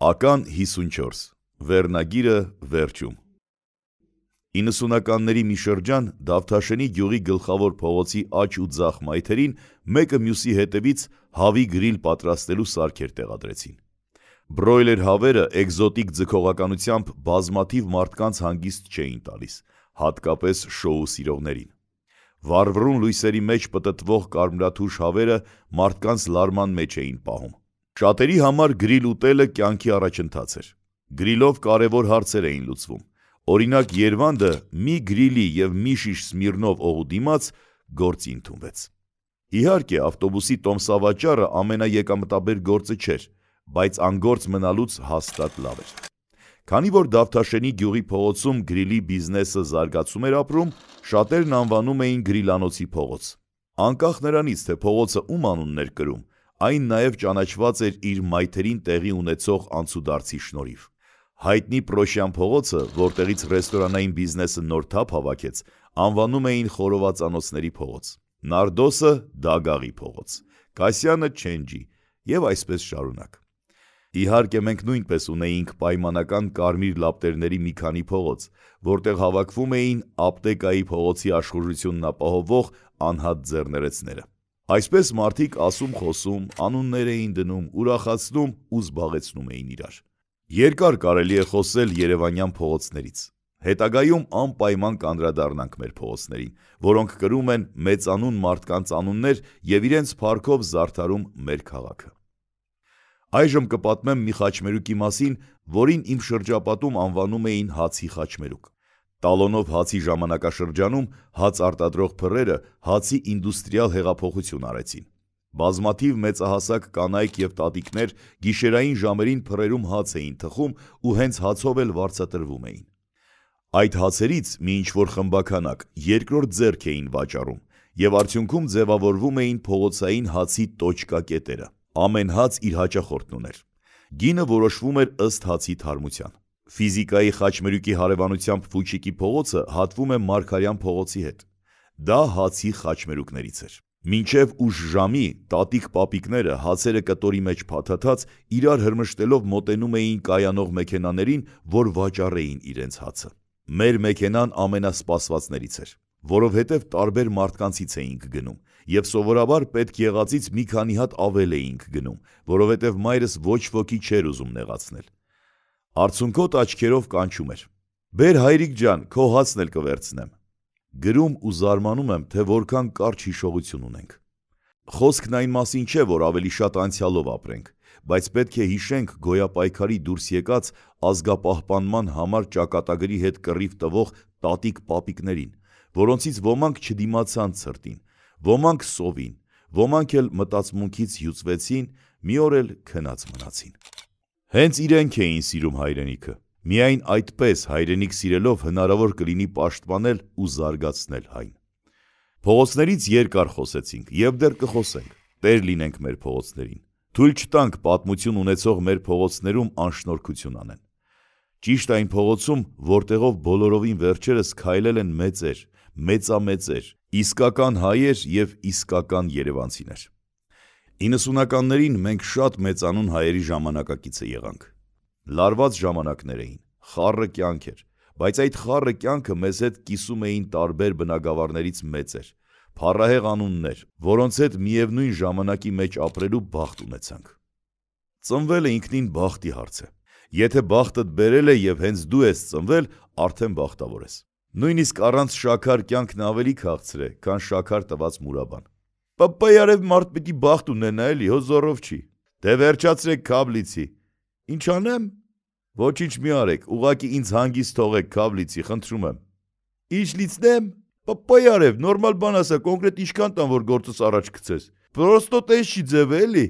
Ական 54 Վերնագիրը վերջում 90-ականների մի շրջան Դավթաշենի գյուղի գլխավոր փողոցի աջ ու ձախ մայթերին մեկը մյուսի հետևից հավի գրիլ պատրաստելու սարքեր տեղադրեցին։ Բրոյլեր հավերը էկզոտիկ ձգողականությամբ բազմաթիվ մարդկանց հանգիստ չէին տալիս, հատկապես շոու սիրողներին։ Վառվռուն լույսերի մեջ պտտվող կարմրաթուշ հավերը մարդկանց լարման մեջ էին պահում։ Շատերի համար գրիլ ուտելը կյանքի առաջընթաց էր։ Գրիլով կարևոր հարցեր էին լուծվում։ Օրինակ Երվանդը մի գրիլի և մի շիշ Սմիրնով օղու դիմաց գործի ընդունվեց։ Իհարկե ավտոբուսի տոմսավաճառը ամենաեկամտաբեր գործը չէր, բայց անգործ մնալուց հաստատ լավ էր։ Քանի որ Դավթաշենի գյուղի փողոցում գրիլի բիզնեսը զարգացում էր ապրում, շատերն անվանում էին գրիլանոցի փողոց։ Անկախ նրանից, թե փողոցը ում անունն էր կրում, այն նաև ճանաչված էր իր մայթերին տեղի ունեցող անցուդարձի շնորհիվ։ Հայտնի Պրոշյան փողոցը, որտեղից ռեստորանային բիզնեսը նոր թափ հավաքեց, անվանում էին խորովածանոցների փողոց, Նարդոսը Դագաղի փողոց, Կասյանը Չենջի և այսպես շարունակ։ Իհարկե մենք նույնպես ունեինք պայմանական կարմիր լապտերների մի քանի փողոց, որտեղ հավաքվում էին ապտեկայի փողոցի աշխուժությունն ապահովող անհատ ձեռներեցները։ Այսպես մարդիկ ասում-խոսում, անուններ էին դնում, ուրախացնում ու զբաղեցնում էին իրար։ Երկար կարելի է խոսել երևանյան փողոցներից։ Հետագայում անպայման կանդրադառնանք մեր փողոցներին, որոնք կրում են մեծանուն մարդկանց անուններ և իրենց փառքով զարդարում մեր քաղաքը։ Այժմ կպատմեմ մի խաչմերուկի մասին, որին իմ շրջապատում անվանում էին հացի խաչմերուկ։ Տալոնով հացի ժամանակաշրջանում հաց արտադրող փռերը հացի ինդուստրիալ հեղափոխություն արեցին։ Բազմաթիվ մեծահասակ կանայք և տատիկներ գիշերային ժամերին փռերում հաց էին թխում ու հենց հացով էլ վարձատրվում էին։ Այդ հացերից մի ինչ-որ խմբաքանակ երկրորդ ձեռք էին վաճառում և արդյունքում ձևավորվում էին փողոցային հացի տոճկա կետերը։ Ամեն հաց իր հաճախորդն ուներ։ Գինը որոշվում էր ըստ հացի թարմության։ Ֆիզիկայի խաչմերուկի հարևանությամբ Ֆուչիկի փողոցը հատվում է Մարգարյան փողոցի հետ։ Դա հացի խաչմերուկներից էր։ Մինչև ուշ ժամի տատիկ-պապիկները հացերը կտորի մեջ փաթաթած իրար հրմշտելով մոտենում էին կայանող մեքենաներին, որ վաճառեին իրենց հացը։ Մեր մեքենան ամենասպասվածներից էր, որովհետև տարբեր մարդկանցից էինք գնում և սովորաբար պետք եղածից մի քանի հատ ավել էինք գնում, որովհետև մայրս ոչ ոքի չէր ուզում նեղացնել։ Արցունքոտ աչքերով կանչում էր. «Բեր հայրիկ ջան, քո հացն էլ կվերցնեմ»։ Գրում ու զարմանում եմ, թե որքան կարճ հիշողություն ունենք։ Խոսքն այն մասին չէ, որ ավելի շատ անցյալով ապրենք, բայց պետք է հիշենք գոյապայքարի դուրս եկած ազգապահպանման համար ճակատագրի հետ կռիվ տվող տատիկ-պապիկներին, որոնցից ոմանք չդիմացան ցրտին, ոմանք սովին, ոմանք էլ մտածմունքից հյուծվեցին, մի օր էլ քնած մնացին։ Հենց իրենք էին սիրում հայրենիքը։ Միայն այդպես հայրենիք սիրելով հնարավոր կլինի պաշտպանել ու զարգացնել հայն։ Փողոցներից երկար խոսեցինք և դեռ կխոսենք, տեր լինենք մեր փողոցներին, թույլ չտանք պատմություն ունեցող մեր փողոցներում անշնորհքություն անեն։ Ճիշտ այն փողոցում, որտեղով բոլորովին վերջերս քայլել են մեծեր, մեծամեծեր, իսկական հայեր և իսկական երևանցիներ։ 90-ականներին մենք շատ մեծանուն հայերի ժամանակակիցը եղանք։ Լարված ժամանակներ էին, խառը կյանք էր, բայց այդ խառը կյանքը մեզ հետ կիսում էին տարբեր բնագավառներից մեծեր, փառահեղ անուններ, որոնց հետ միևնույն ժամանակի մեջ ապրելու բախտ ունեցանք։ Ծնվելը ինքնին բախտի հարց է։ Եթե բախտդ բերել է և հենց դու ես ծնվել, արդեն բախտավոր ես։ Նույնիսկ առանց շաքար կյանքն ավելի քաղցր է, քան շաքար տված մուրաբան։ Պապայարև մարդ պիտի բախտ ունենա էլի, հո զոռով չի։ Դե վերջացրեք քաբլիցի։ Ինչ անեմ։ Ոչինչ մի արեք, ուղղակի ինձ հանգիստ թողեք քաբլիցի, խնդրում եմ։ Ինչ լիցնեմ։ Պապայարև, նորմալ բան ասա, կոնկրետ ինչքան տան, որ գործս առաջ գցես։ Պրոստո տես չի ձևը էլի։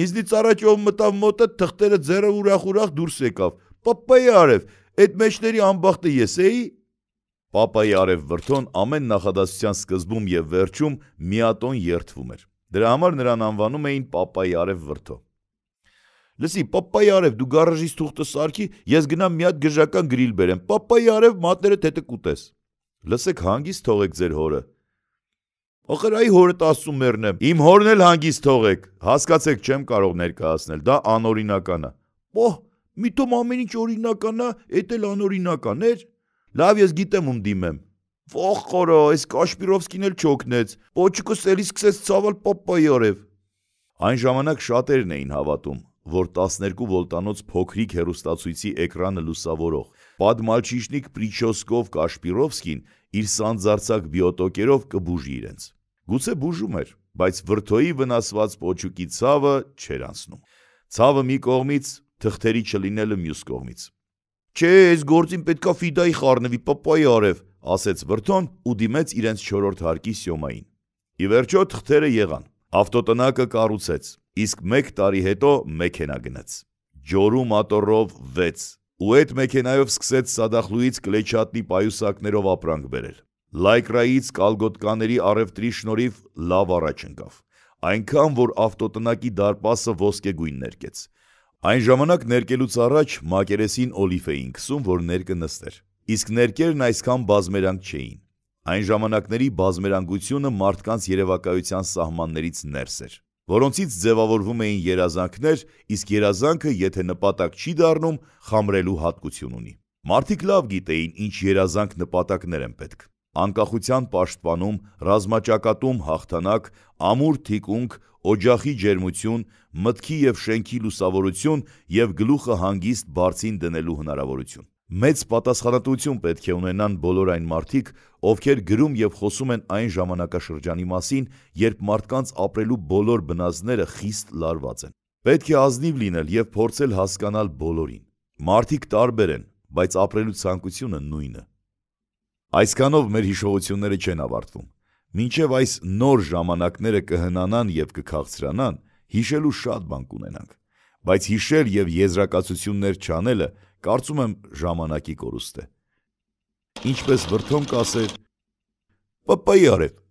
Ինձնից առաջ ով մտավ մոտը, թղթերը ձեռը ուրախ դուրս եկավ։ Պապայարև, այդ մեջների անբախտը ես էի։ Պապայի արև վրդոն ամեն նախադասության սկզբում և վերջում միատոն երդվում էր։ Դրա համար նրան անվանում էին Պապայի արև վրդո։ Լսի, Պապայի արև, դու գարաժից թուղթը սարքի, ես գնամ մի հատ գժական գրիլ բերեմ, Պապայի արև մատները թեթը կուտես։ Լսեք, հանգիստ թողեք ձեր հորը։ Ախր այ հորդ ասում մեռնեմ։ Իմ հորն էլ հանգիստ թողեք։ Հասկացեք, չեմ կարող ներկայացնել, դա անօրինական է։ Օհ, Միտոմ ամեն ինչ օրինական է, էդ էլ անօրինական էր։ Լավ, ես գիտեմ ում դիմեմ։ Ոխ խորո, այս Կաշպիրովսկին էլ չօգնեց։ Պոչուկս էլի սկսեց ցավել պապայի արև։ Այն ժամանակ շատերն էին հավատում, որ 12 վոլտանոց փոքրիկ հեռուստացույցի էկրանը լուսավորող Պատմալչիշնիկ Պրիչոսկով Կաշպիրովսկին իր սանձարձակ բիոտոկերով կբուժի իրենց։ Գուցե բուժում էր, բայց վրդոյի վնասված պոչուկի ցավը չէր անցնում։ Ցավը մի կողմից, թղթերի չլինելը մյուս կողմից։ Չէ, այս գործին պետքա ֆիդայի խառնվի, պապայի արև, ասեց վրդոն ու դիմեց իրենց 4-րդ հարկի Սյոմային։ Ի վերջո թղթերը եղան։ Ավտոտնակը կառուցեց, իսկ 1 տարի հետո մեքենա գնաց։ Ջորու մատորով 6, ու այդ մեքենայով սկսեց Սադախլուից Կլեչատնի պայուսակներով ապրանք բերել։ Լայկրայից կալգոտկաների առևտրի շնորհիվ լավ առաջ ընկավ, այնքան որ ավտոտնակի դարպասը ոսկեգույն ներկեց։ Այն ժամանակ ներկելուց առաջ մակերեսին օլիվ էին քսում, որ ներկը նստեր, իսկ ներկերն այսքան բազմերանք չէին։ Այն ժամանակների բազմերանգությունը մարդկանց երևակայության սահմաններից ներս էր, որոնցից ձևավորվում էին երազանքներ, իսկ երազանքը, եթե նպատակ չի դառնում, խամրելու հատկություն ունի։ Մարդիկ լավ գիտեին, ինչ երազանք նպատակներ են պետք։ Անկախության պաշտպանում, ռազմաճակատում հաղթանակ, ամուր թիկունք, օջախի ջերմություն, մտքի և շենքի լուսավորություն և գլուխը հանգիստ բարձին դնելու հնարավորություն։ Մեծ պատասխանատվություն պետք է ունենան բոլոր այն մարդիկ, ովքեր գրում և խոսում են այն ժամանակաշրջանի մասին, երբ մարդկանց ապրելու բոլոր բնազդները խիստ լարված են։ Պետք է ազնիվ լինել և փորձել հասկանալ բոլորին։ Մարդիկ տարբեր են, բայց ապրելու ցանկությունը նույնը։ Այսքանով մեր հիշողությունները չեն ավարտվում։ Մինչև այս նոր ժամանակները կհնանան և կքաղցրանան, հիշելու շատ բան կունենանք, բայց հիշել և եզրակացություններ չանելը, կարծում եմ, ժամանակի կորուստ է։ Ինչպես վրդոն կասեր, պապայի արև։